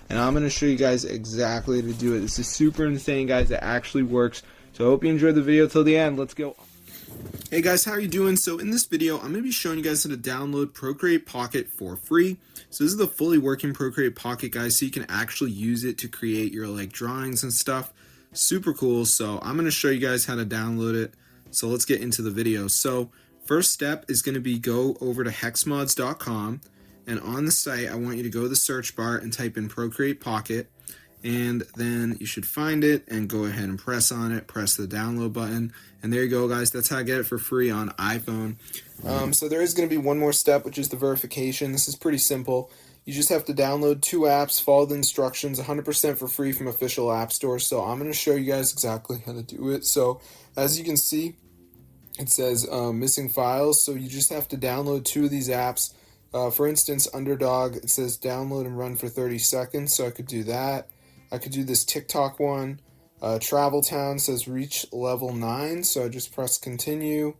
and I'm going to show you guys exactly how to do it. This is super insane, guys. It actually works. So I hope you enjoyed the video till the end. Let's go. Hey guys, how are you doing? So in this video, I'm going to be showing you guys how to download Procreate Pocket for free. So this is the fully working Procreate Pocket, guys, so you can actually use it to create your drawings and stuff. Super cool. So I'm going to show you guys how to download it. So let's get into the video. So first step is going to be go over to hexmods.com, and on the site I want you to go to the search bar and type in Procreate Pocket, and then you should find it and go ahead and press on it, press the download button, and there you go, guys. That's how I get it for free on iPhone. So there is going to be one more step, which is the verification. This is pretty simple. You just have to download 2 apps, follow the instructions, 100% for free from official app stores. So I'm going to show you guys exactly how to do it. So as you can see, it says missing files, so you just have to download 2 of these apps. For instance, Underdog, it says download and run for 30 seconds, so I could do that. I could do this TikTok one. Travel Town says reach level 9, so I just press continue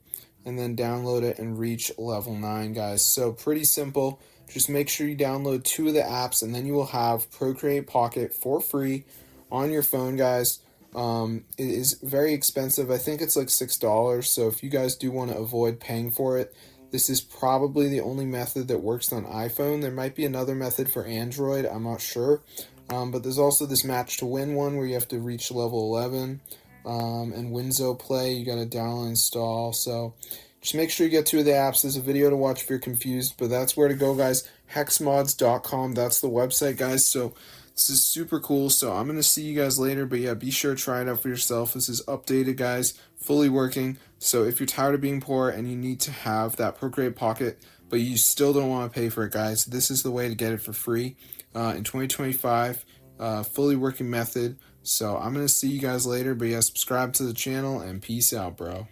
and then download it and reach level 9, guys. So pretty simple. Just make sure you download 2 of the apps, and then you will have Procreate Pocket for free on your phone, guys. It is very expensive. I think it's like $6, so if you guys do want to avoid paying for it, this is probably the only method that works on iPhone. There might be another method for Android, I'm not sure. But there's also this match to win one where you have to reach level 11. And Winzo Play, you gotta download and install. So just make sure you get 2 of the apps. There's a video to watch if you're confused, but that's where to go, guys. Hexmods.com, that's the website, guys. So this is super cool. So I'm gonna see you guys later, but yeah, be sure to try it out for yourself. This is updated, guys, fully working. So if you're tired of being poor and you need to have that Procreate Pocket, but you still don't want to pay for it, guys, this is the way to get it for free in 2025. Fully working method. So I'm going to see you guys later, but yeah, subscribe to the channel and peace out, bro.